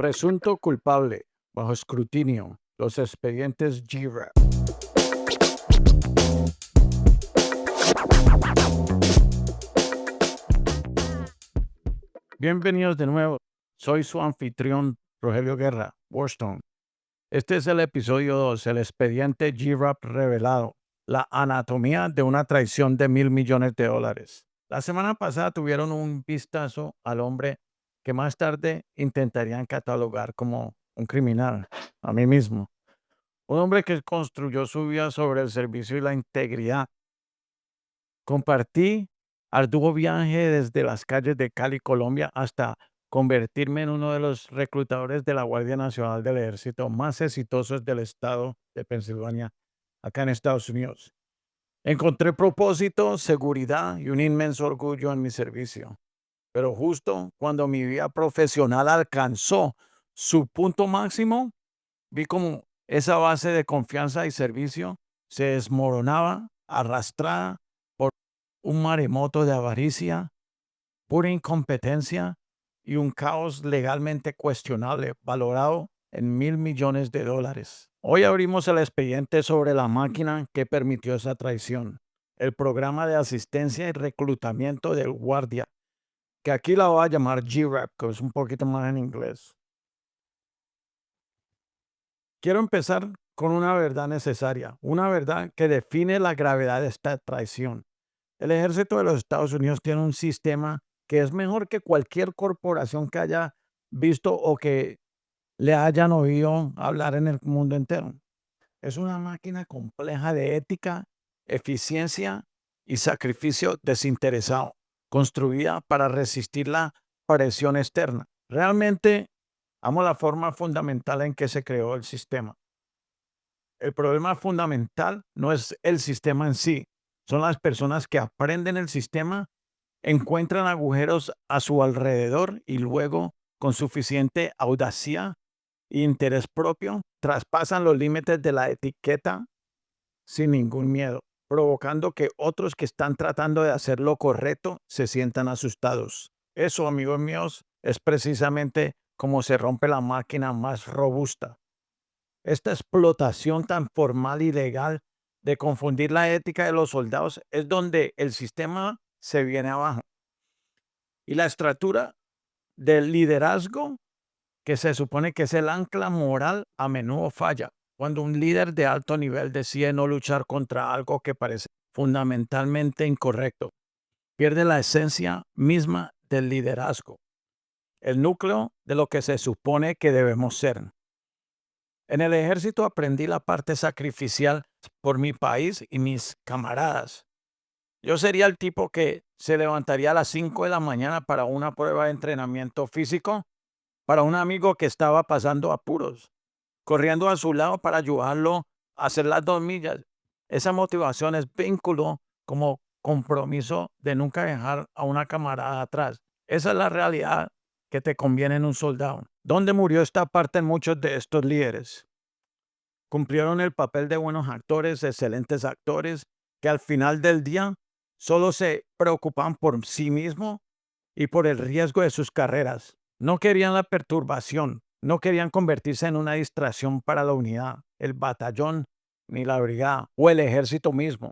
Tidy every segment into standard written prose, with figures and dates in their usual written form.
Presunto culpable, bajo escrutinio, los expedientes GRAP. Bienvenidos de nuevo. Soy su anfitrión, Rogelio Guerra, Warstone. Este es el episodio 2, el expediente GRAP revelado, la anatomía de una traición de $1,000 millones. La semana pasada tuvieron un vistazo al hombre que más tarde intentarían catalogar como un criminal, a mí mismo. Un hombre que construyó su vida sobre el servicio y la integridad. Compartí arduo viaje desde las calles de Cali, Colombia, hasta convertirme en uno de los reclutadores de la Guardia Nacional del Ejército más exitosos del estado de Pensilvania, acá en Estados Unidos. Encontré propósito, seguridad y un inmenso orgullo en mi servicio. Pero justo cuando mi vida profesional alcanzó su punto máximo, vi como esa base de confianza y servicio se desmoronaba, arrastrada por un maremoto de avaricia, pura incompetencia y un caos legalmente cuestionable, valorado en $1,000 millones. Hoy abrimos el expediente sobre la máquina que permitió esa traición, el programa de asistencia y reclutamiento del guardia, que aquí la voy a llamar GRAP, que es un poquito más en inglés. Quiero empezar con una verdad necesaria, una verdad que define la gravedad de esta traición. El ejército de los Estados Unidos tiene un sistema que es mejor que cualquier corporación que haya visto o que le hayan oído hablar en el mundo entero. Es una máquina compleja de ética, eficiencia y sacrificio desinteresado, construida para resistir la presión externa. Realmente amo la forma fundamental en que se creó el sistema. El problema fundamental no es el sistema en sí, son las personas que aprenden el sistema, encuentran agujeros a su alrededor y luego, con suficiente audacia e interés propio, traspasan los límites de la etiqueta sin ningún miedo, provocando que otros que están tratando de hacer lo correcto se sientan asustados. Eso, amigos míos, es precisamente como se rompe la máquina más robusta. Esta explotación tan formal y legal de confundir la ética de los soldados es donde el sistema se viene abajo. Y la estructura del liderazgo, que se supone que es el ancla moral, a menudo falla. Cuando un líder de alto nivel decide no luchar contra algo que parece fundamentalmente incorrecto, pierde la esencia misma del liderazgo, el núcleo de lo que se supone que debemos ser. En el ejército aprendí la parte sacrificial por mi país y mis camaradas. Yo sería el tipo que se levantaría a las 5 de la mañana para una prueba de entrenamiento físico para un amigo que estaba pasando apuros, corriendo a su lado para ayudarlo a hacer las 2 millas. Esa motivación es vínculo como compromiso de nunca dejar a una camarada atrás. Esa es la realidad que te conviene en un soldado. ¿Dónde murió esta parte en muchos de estos líderes? Cumplieron el papel de buenos actores, excelentes actores, que al final del día solo se preocupaban por sí mismos y por el riesgo de sus carreras. No querían la perturbación, no querían convertirse en una distracción para la unidad, el batallón, ni la brigada o el ejército mismo.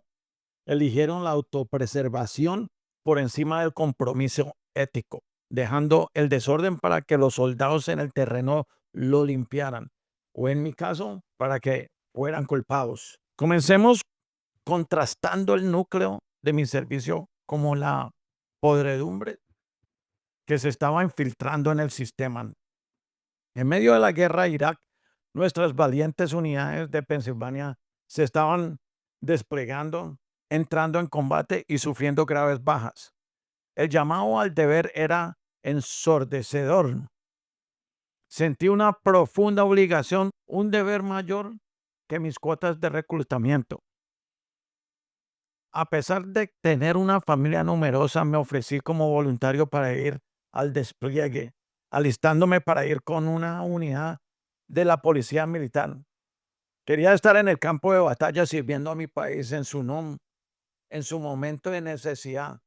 Eligieron la autopreservación por encima del compromiso ético, dejando el desorden para que los soldados en el terreno lo limpiaran, o en mi caso, para que fueran culpados. Comencemos contrastando el núcleo de mi servicio como la podredumbre que se estaba infiltrando en el sistema. En medio de la guerra de Irak, nuestras valientes unidades de Pensilvania se estaban desplegando, entrando en combate y sufriendo graves bajas. El llamado al deber era ensordecedor. Sentí una profunda obligación, un deber mayor que mis cuotas de reclutamiento. A pesar de tener una familia numerosa, me ofrecí como voluntario para ir al despliegue, alistándome para ir con una unidad de la policía militar. Quería estar en el campo de batalla sirviendo a mi país en su momento de necesidad.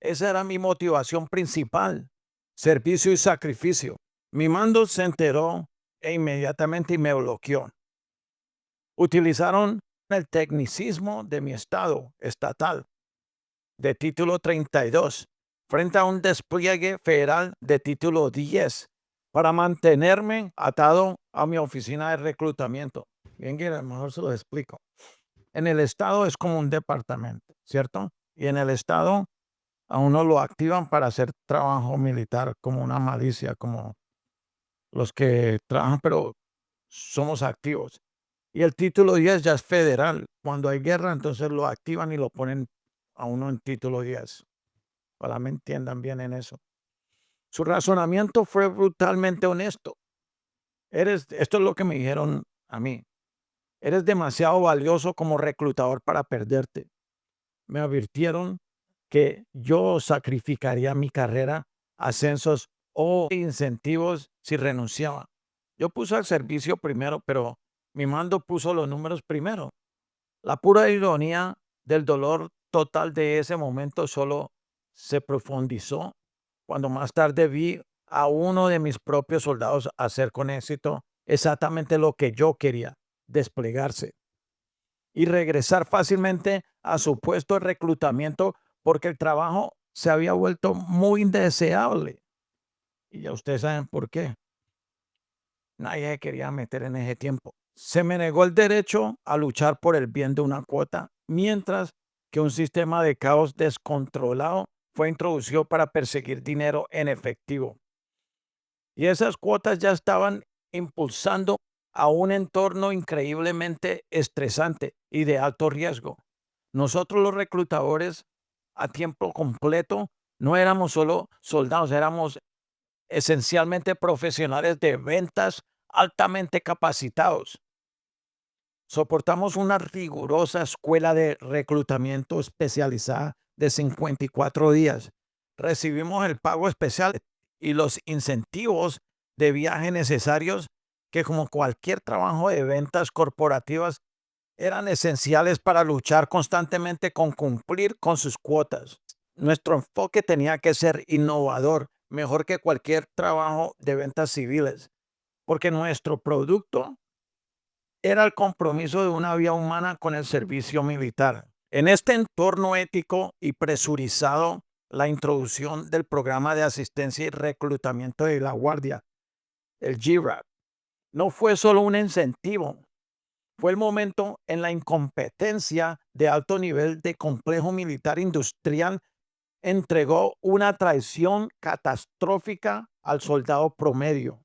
Esa era mi motivación principal, servicio y sacrificio. Mi mando se enteró e inmediatamente me bloqueó. Utilizaron el tecnicismo de mi estado estatal de título 32 frente a un despliegue federal de título 10 para mantenerme atado a mi oficina de reclutamiento. Bien, que a lo mejor se lo explico. En el estado es como un departamento, ¿cierto? Y en el estado a uno lo activan para hacer trabajo militar como una malicia, como los que trabajan, pero somos activos. Y el título 10 ya es federal. Cuando hay guerra, entonces lo activan y lo ponen a uno en título 10. Para me entiendan bien en eso. Su razonamiento fue brutalmente honesto. Esto es lo que me dijeron a mí. Eres demasiado valioso como reclutador para perderte. Me advirtieron que yo sacrificaría mi carrera, ascensos o incentivos si renunciaba. Yo puse al servicio primero, pero mi mando puso los números primero. La pura ironía del dolor total de ese momento solo se profundizó cuando más tarde vi a uno de mis propios soldados hacer con éxito exactamente lo que yo quería, desplegarse y regresar fácilmente a su puesto de reclutamiento porque el trabajo se había vuelto muy indeseable. Y ya ustedes saben por qué. Nadie se quería meter en ese tiempo. Se me negó el derecho a luchar por el bien de una cuota, mientras que un sistema de caos descontrolado fue introducido para perseguir dinero en efectivo. Y esas cuotas ya estaban impulsando a un entorno increíblemente estresante y de alto riesgo. Nosotros los reclutadores a tiempo completo no éramos solo soldados, éramos esencialmente profesionales de ventas altamente capacitados. Soportamos una rigurosa escuela de reclutamiento especializada de 54 días. Recibimos el pago especial y los incentivos de viaje necesarios que, como cualquier trabajo de ventas corporativas, eran esenciales para luchar constantemente con cumplir con sus cuotas. Nuestro enfoque tenía que ser innovador, mejor que cualquier trabajo de ventas civiles, porque nuestro producto era el compromiso de una vía humana con el servicio militar. En este entorno ético y presurizado, la introducción del programa de asistencia y reclutamiento de la Guardia, el GRAP, no fue solo un incentivo, fue el momento en la incompetencia de alto nivel de complejo militar industrial entregó una traición catastrófica al soldado promedio.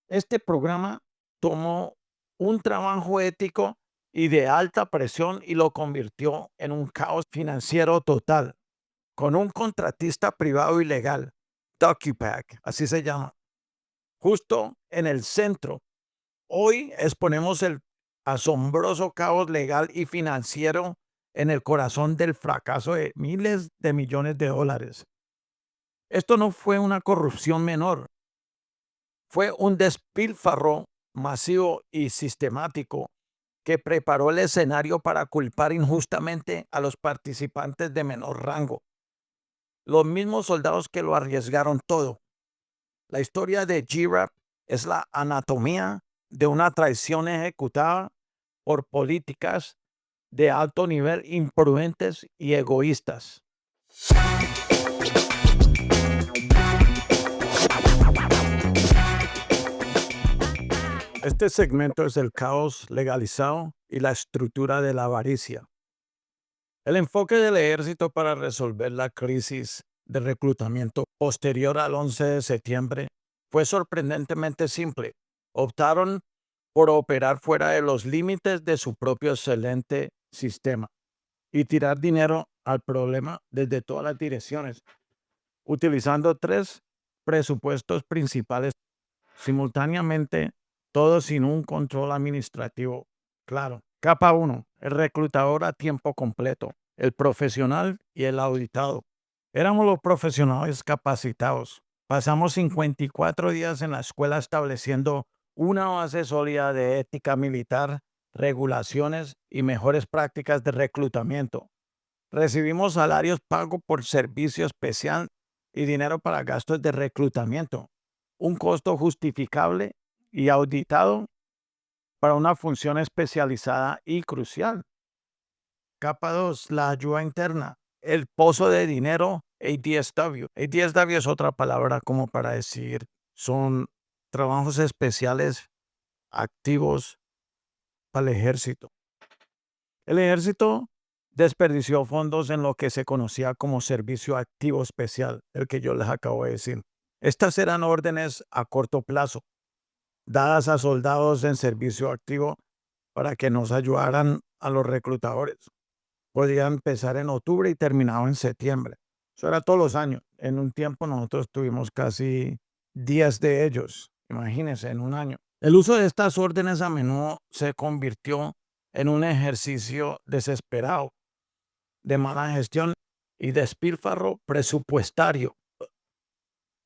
Este programa tomó un trabajo ético y de alta presión y lo convirtió en un caos financiero total, con un contratista privado ilegal, DocuPack, así se llama, justo en el centro. Hoy exponemos el asombroso caos legal y financiero en el corazón del fracaso de miles de millones de dólares. Esto no fue una corrupción menor, fue un despilfarro masivo y sistemático que preparó el escenario para culpar injustamente a los participantes de menor rango, los mismos soldados que lo arriesgaron todo. La historia de GRAP es la anatomía de una traición ejecutada por políticas de alto nivel imprudentes y egoístas. Este segmento es el caos legalizado y la estructura de la avaricia. El enfoque del ejército para resolver la crisis de reclutamiento posterior al 11 de septiembre fue sorprendentemente simple. Optaron por operar fuera de los límites de su propio excelente sistema y tirar dinero al problema desde todas las direcciones, utilizando tres presupuestos principales simultáneamente, todos sin un control administrativo claro. Capa 1, el reclutador a tiempo completo, el profesional y el auditado. Éramos los profesionales capacitados. Pasamos 54 días en la escuela estableciendo una base sólida de ética militar, regulaciones y mejores prácticas de reclutamiento. Recibimos salarios pagos por servicio especial y dinero para gastos de reclutamiento. un costo justificable y auditado para una función especializada y crucial. Capa 2, la ayuda interna, el pozo de dinero, ADSW. ADSW es otra palabra como para decir, son trabajos especiales activos para el ejército. El ejército desperdició fondos en lo que se conocía como servicio activo especial, el que yo les acabo de decir. Estas eran órdenes a corto plazo, dadas a soldados en servicio activo para que nos ayudaran a los reclutadores. Podía empezar en octubre y terminaba en septiembre. Eso era todos los años. En un tiempo nosotros tuvimos casi 10 de ellos. Imagínense, en un año. El uso de estas órdenes a menudo se convirtió en un ejercicio desesperado de mala gestión y despilfarro presupuestario.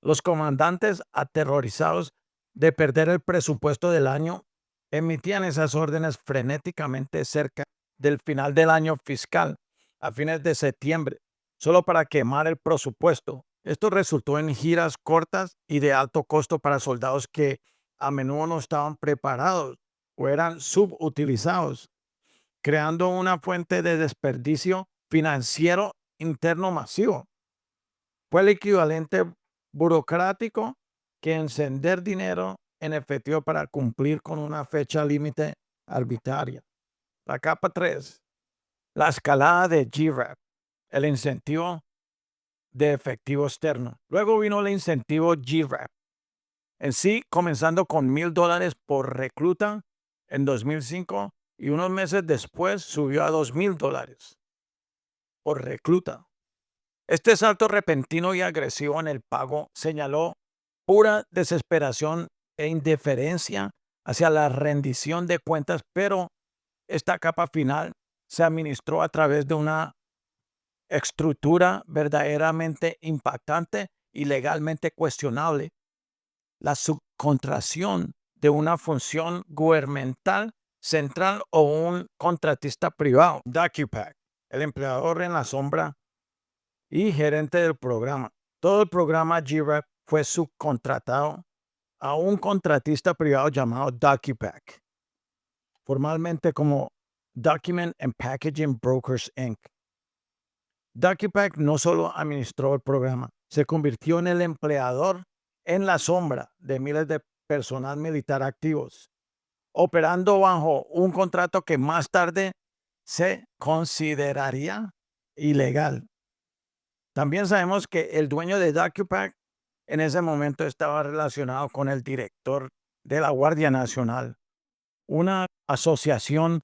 Los comandantes, aterrorizados de perder el presupuesto del año, emitían esas órdenes frenéticamente cerca del final del año fiscal, a fines de septiembre, solo para quemar el presupuesto. Esto resultó en giras cortas y de alto costo para soldados que a menudo no estaban preparados o eran subutilizados, creando una fuente de desperdicio financiero interno masivo. Fue el equivalente burocrático que encender dinero en efectivo para cumplir con una fecha límite arbitraria. La capa 3, la escalada de GRAP, el incentivo de efectivo externo. Luego vino el incentivo GRAP. En sí, comenzando con $1,000 por recluta en 2005 y unos meses después subió a $2,000 por recluta. Este salto repentino y agresivo en el pago señaló pura desesperación e indiferencia hacia la rendición de cuentas, pero esta capa final se administró a través de una estructura verdaderamente impactante y legalmente cuestionable. La subcontracción de una función gubernamental central o un contratista privado. DocuPack, el empleador en la sombra y gerente del programa. Todo el programa GRAP fue subcontratado a un contratista privado llamado DocuPack, formalmente como Document and Packaging Brokers Inc. DocuPack no solo administró el programa, se convirtió en el empleador en la sombra de miles de personal militar activos, operando bajo un contrato que más tarde se consideraría ilegal. También sabemos que el dueño de DocuPack en ese momento estaba relacionado con el director de la Guardia Nacional, una asociación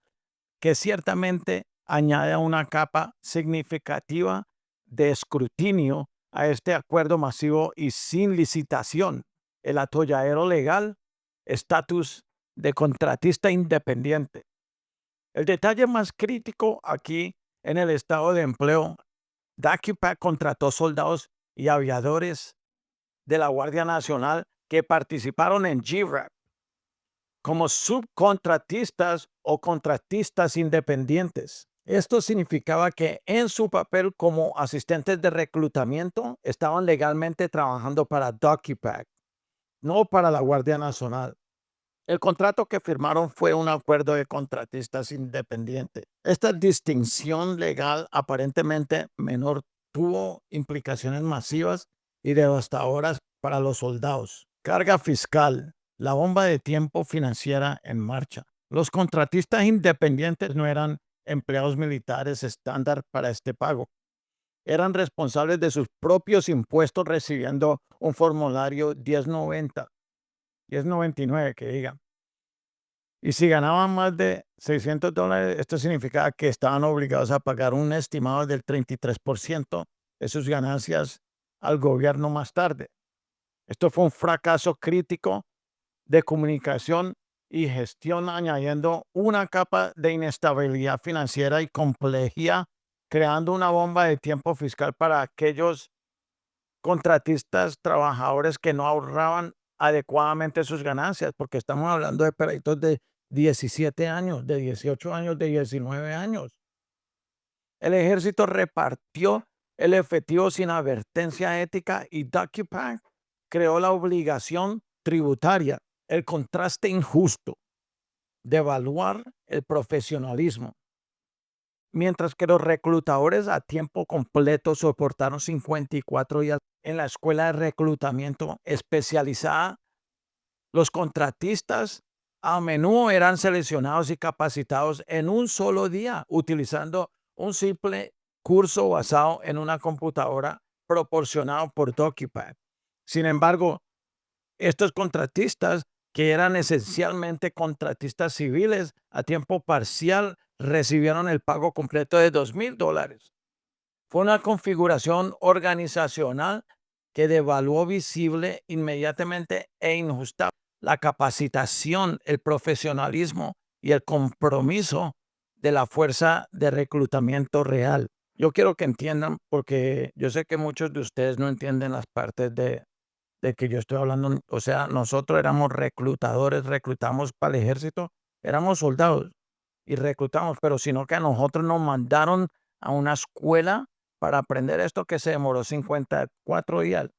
que ciertamente añade una capa significativa de escrutinio a este acuerdo masivo y sin licitación. El atolladero legal, estatus de contratista independiente. El detalle más crítico aquí en el estado de empleo, DocuPack contrató soldados y aviadores de la Guardia Nacional que participaron en GRAP como subcontratistas o contratistas independientes. Esto significaba que en su papel como asistentes de reclutamiento estaban legalmente trabajando para DocuPack, no para la Guardia Nacional. El contrato que firmaron fue un acuerdo de contratistas independientes. Esta distinción legal aparentemente menor tuvo implicaciones masivas y devastadoras para los soldados. Carga fiscal, la bomba de tiempo financiera en marcha. Los contratistas independientes no eran empleados militares estándar para este pago. Eran responsables de sus propios impuestos recibiendo un formulario 1099 que diga. Y si ganaban más de $600, esto significaba que estaban obligados a pagar un estimado del 33% de sus ganancias al gobierno más tarde. Esto fue un fracaso crítico de comunicación y gestión, añadiendo una capa de inestabilidad financiera y complejidad, creando una bomba de tiempo fiscal para aquellos contratistas, trabajadores que no ahorraban adecuadamente sus ganancias, porque estamos hablando de perritos de 17 años, de 18 años, de 19 años. El ejército repartió el efectivo sin advertencia ética y DocuPack creó la obligación tributaria, el contraste injusto de evaluar el profesionalismo. Mientras que los reclutadores a tiempo completo soportaron 54 días en la escuela de reclutamiento especializada, los contratistas a menudo eran seleccionados y capacitados en un solo día utilizando un simple curso basado en una computadora proporcionado por DocuPad. Sin embargo, estos contratistas, que eran esencialmente contratistas civiles a tiempo parcial, recibieron el pago completo de $2,000. Fue una configuración organizacional que devaluó visible, inmediatamente e injusta la capacitación, el profesionalismo y el compromiso de la fuerza de reclutamiento real. Yo quiero que entiendan, porque yo sé que muchos de ustedes no entienden las partes de que yo estoy hablando. O sea, nosotros éramos reclutadores, reclutamos para el ejército, éramos soldados y reclutamos, pero sino que a nosotros nos mandaron a una escuela para aprender esto que se demoró 54 días.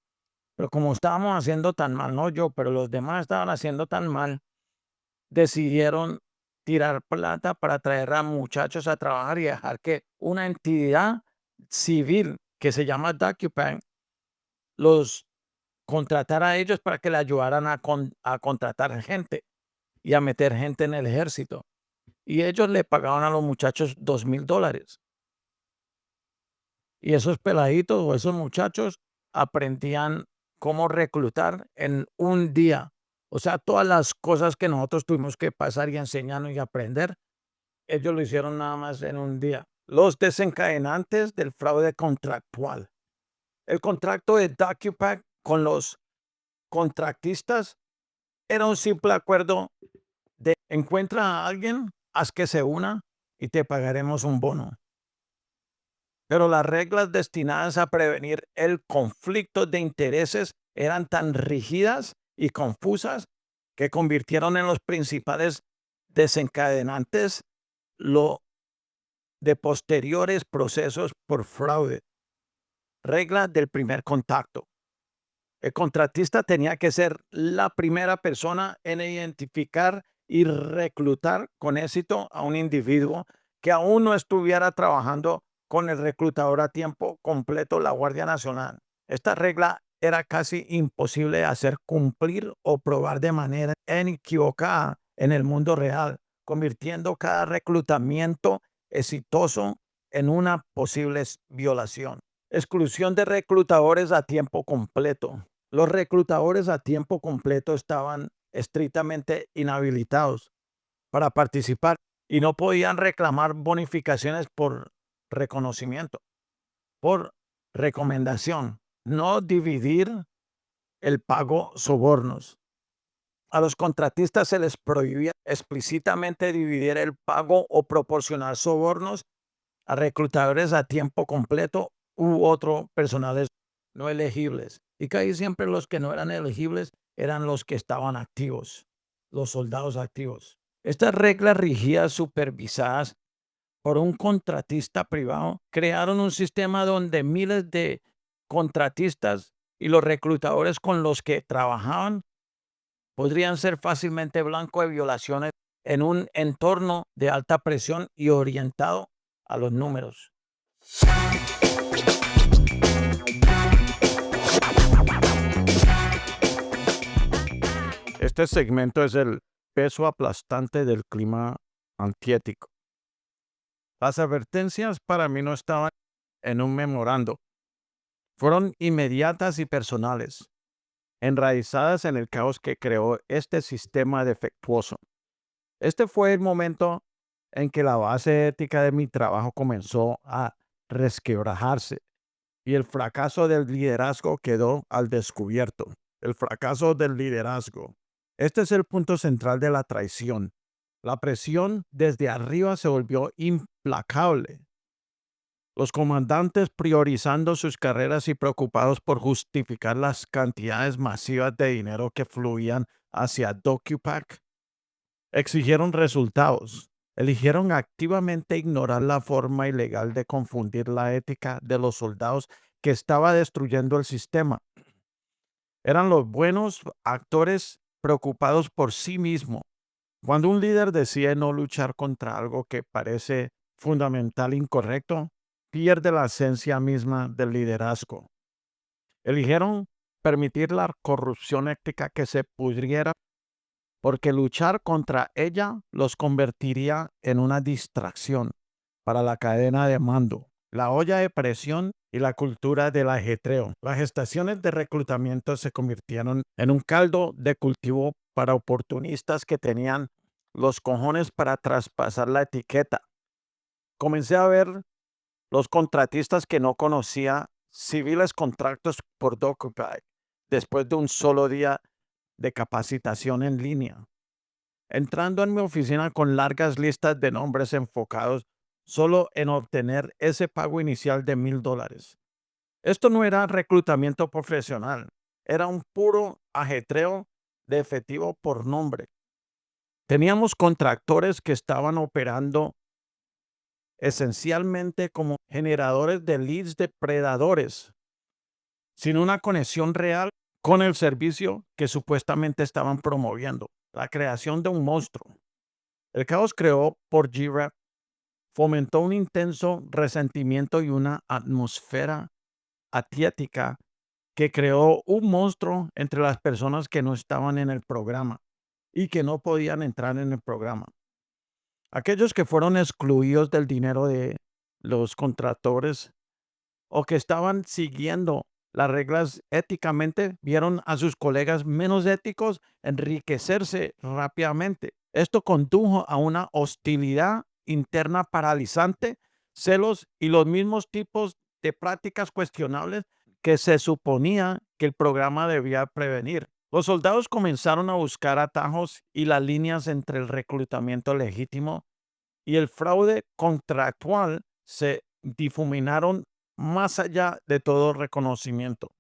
Pero como estábamos haciendo tan mal, no yo, pero los demás estaban haciendo tan mal, decidieron tirar plata para traer a muchachos a trabajar y dejar que una entidad civil que se llama DocuPad los contratar a ellos para que le ayudaran a contratar gente y a meter gente en el ejército. Y ellos le pagaban a los muchachos $2,000. Y esos peladitos o esos muchachos aprendían cómo reclutar en un día. O sea, todas las cosas que nosotros tuvimos que pasar y enseñarnos y aprender, ellos lo hicieron nada más en un día. Los desencadenantes del fraude contractual. El contrato de DocuPack con los contratistas era un simple acuerdo de encuentra a alguien, haz que se una y te pagaremos un bono. Pero las reglas destinadas a prevenir el conflicto de intereses eran tan rígidas y confusas que convirtieron en los principales desencadenantes lo de posteriores procesos por fraude. Regla del primer contacto. El contratista tenía que ser la primera persona en identificar y reclutar con éxito a un individuo que aún no estuviera trabajando con el reclutador a tiempo completo, la Guardia Nacional. Esta regla era casi imposible de hacer cumplir o probar de manera inequívoca en el mundo real, convirtiendo cada reclutamiento exitoso en una posible violación. Exclusión de reclutadores a tiempo completo. Los reclutadores a tiempo completo estaban estrictamente inhabilitados para participar y no podían reclamar bonificaciones por reconocimiento, por recomendación, no dividir el pago sobornos. A los contratistas se les prohibía explícitamente dividir el pago o proporcionar sobornos a reclutadores a tiempo completo u otros personales no elegibles. Y casi siempre los que no eran elegibles eran los que estaban activos, los soldados activos. Estas reglas rígidas supervisadas por un contratista privado crearon un sistema donde miles de contratistas y los reclutadores con los que trabajaban podrían ser fácilmente blanco de violaciones en un entorno de alta presión y orientado a los números. Este segmento es el peso aplastante del clima antiético. Las advertencias para mí no estaban en un memorando. Fueron inmediatas y personales, enraizadas en el caos que creó este sistema defectuoso. Este fue el momento en que la base ética de mi trabajo comenzó a resquebrajarse y el fracaso del liderazgo quedó al descubierto. El fracaso del liderazgo. Este es el punto central de la traición. La presión desde arriba se volvió implacable. Los comandantes, priorizando sus carreras y preocupados por justificar las cantidades masivas de dinero que fluían hacia DocuPack, exigieron resultados. Eligieron activamente ignorar la forma ilegal de confundir la ética de los soldados que estaba destruyendo el sistema. Eran los buenos actores preocupados por sí mismo. Cuando un líder decide no luchar contra algo que parece fundamental incorrecto, pierde la esencia misma del liderazgo. Eligieron permitir la corrupción ética que se pudriera porque luchar contra ella los convertiría en una distracción para la cadena de mando, la olla de presión y la cultura del ajetreo. Las estaciones de reclutamiento se convirtieron en un caldo de cultivo para oportunistas que tenían los cojones para traspasar la etiqueta. Comencé a ver los contratistas que no conocía civiles contratos por DocuPy después de un solo día de capacitación en línea, entrando en mi oficina con largas listas de nombres enfocados solo en obtener ese pago inicial de $1,000. Esto no era reclutamiento profesional, era un puro ajetreo de efectivo por nombre. Teníamos contractores que estaban operando esencialmente como generadores de leads depredadores, sin una conexión real con el servicio que supuestamente estaban promoviendo, la creación de un monstruo. El caos creado por GRAP fomentó un intenso resentimiento y una atmósfera atiética que creó un monstruo entre las personas que no estaban en el programa y que no podían entrar en el programa. Aquellos que fueron excluidos del dinero de los contratores o que estaban siguiendo las reglas éticamente vieron a sus colegas menos éticos enriquecerse rápidamente. Esto condujo a una hostilidad interna paralizante, celos y los mismos tipos de prácticas cuestionables que se suponía que el programa debía prevenir. Los soldados comenzaron a buscar atajos y las líneas entre el reclutamiento legítimo y el fraude contractual se difuminaron más allá de todo reconocimiento,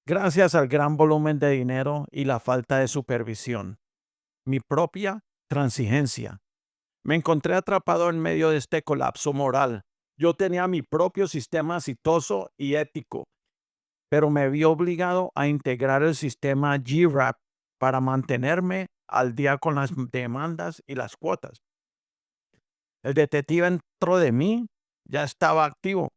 gracias al gran volumen de dinero y la falta de supervisión. Mi propia transigencia. Me encontré atrapado en medio de este colapso moral. Yo tenía mi propio sistema exitoso y ético, pero me vi obligado a integrar el sistema GRAP para mantenerme al día con las demandas y las cuotas. El detective dentro de mí ya estaba activo,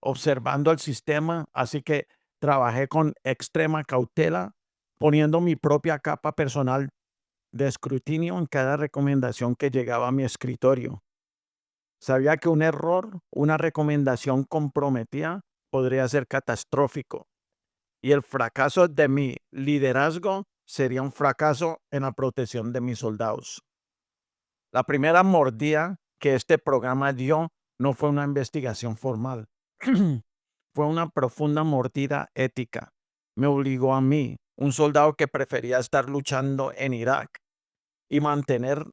observando el sistema, así que trabajé con extrema cautela, poniendo mi propia capa personal de escrutinio en cada recomendación que llegaba a mi escritorio. Sabía que un error, una recomendación comprometida, podría ser catastrófico y el fracaso de mi liderazgo sería un fracaso en la protección de mis soldados. La primera mordida que este programa dio no fue una investigación formal, fue una profunda mordida ética. Me obligó a mí, un soldado que prefería estar luchando en Irak y mantener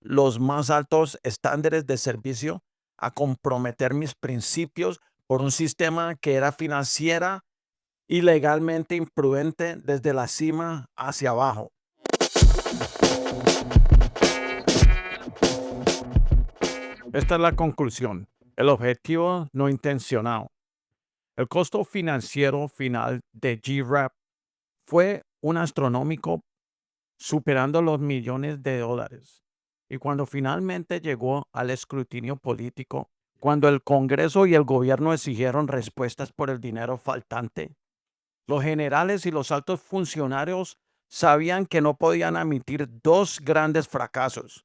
los más altos estándares de servicio, a comprometer mis principios por un sistema que era financiera y legalmente imprudente desde la cima hacia abajo. Esta es la conclusión. El objetivo no intencionado. El costo financiero final de GRAP fue un astronómico, superando los millones de dólares. Y cuando finalmente llegó al escrutinio político, cuando el Congreso y el gobierno exigieron respuestas por el dinero faltante, los generales y los altos funcionarios sabían que no podían admitir dos grandes fracasos.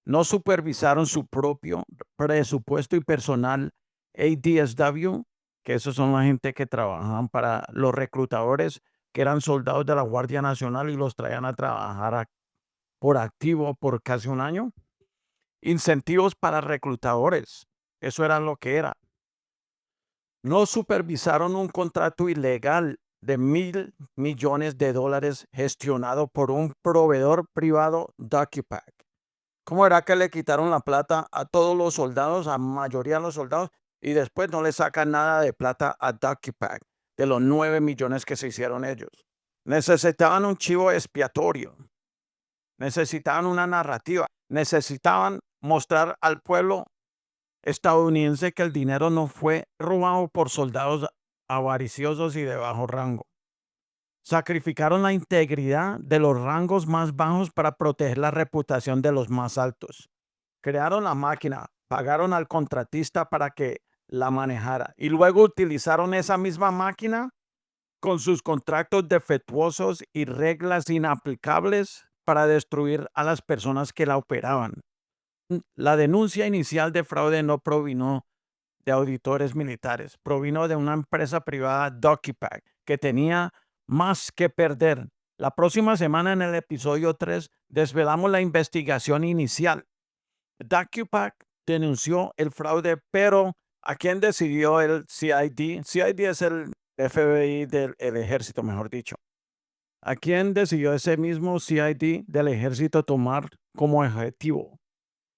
No supervisaron su propio presupuesto y personal ADSW, que esos son la gente que trabajaban para los reclutadores, que eran soldados de la Guardia Nacional y los traían a trabajar por activo por casi un año. Incentivos para reclutadores, eso era lo que era. No supervisaron un contrato ilegal de $1,000 millones gestionado por un proveedor privado, DocuPack. ¿Cómo era que le quitaron la plata a todos los soldados, a mayoría de los soldados, y después no le sacan nada de plata a DocuPack de los 9 millones que se hicieron ellos? Necesitaban un chivo expiatorio, necesitaban una narrativa, necesitaban mostrar al pueblo estadounidense que el dinero no fue robado por soldados avariciosos y de bajo rango. Sacrificaron la integridad de los rangos más bajos para proteger la reputación de los más altos. Crearon la máquina, pagaron al contratista para que la manejara y luego utilizaron esa misma máquina con sus contratos defectuosos y reglas inaplicables para destruir a las personas que la operaban. La denuncia inicial de fraude no provino de auditores militares, provino de una empresa privada, DocuPack, que tenía más que perder. La próxima semana en el episodio 3 desvelamos la investigación inicial. DocuPack denunció el fraude, pero ¿a quién decidió el CID? CID es el FBI del ejército, mejor dicho. ¿A quién decidió ese mismo CID del ejército tomar como objetivo?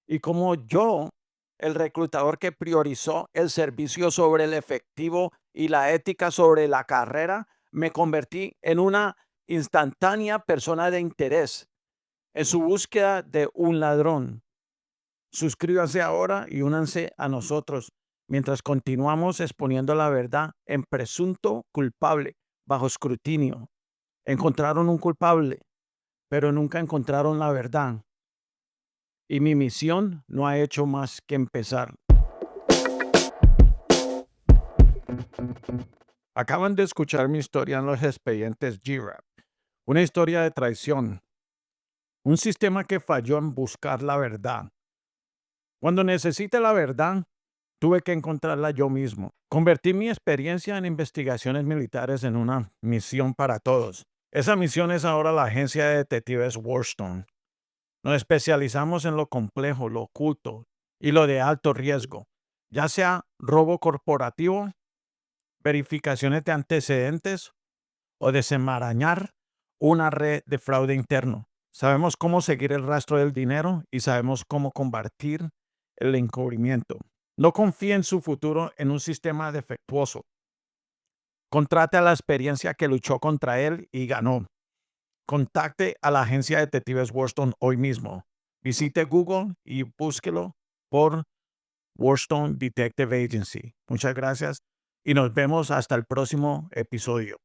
Y como yo, el reclutador que priorizó el servicio sobre el efectivo y la ética sobre la carrera, me convertí en una instantánea persona de interés en su búsqueda de un ladrón. Suscríbase ahora y únanse a nosotros mientras continuamos exponiendo la verdad en presunto culpable bajo escrutinio. Encontraron un culpable, pero nunca encontraron la verdad. Y mi misión no ha hecho más que empezar. Acaban de escuchar mi historia en los expedientes GRAP, una historia de traición, un sistema que falló en buscar la verdad. Cuando necesité la verdad, tuve que encontrarla yo mismo. Convertí mi experiencia en investigaciones militares en una misión para todos. Esa misión es ahora la agencia de detectives Warstone. Nos especializamos en lo complejo, lo oculto y lo de alto riesgo, ya sea robo corporativo, verificaciones de antecedentes o desenmarañar una red de fraude interno. Sabemos cómo seguir el rastro del dinero y sabemos cómo combatir el encubrimiento. No confíe en su futuro en un sistema defectuoso. Contrate a la experiencia que luchó contra él y ganó. Contacte a la agencia de detectives Warstone hoy mismo. Visite Google y búsquelo por Warstone Detective Agency. Muchas gracias y nos vemos hasta el próximo episodio.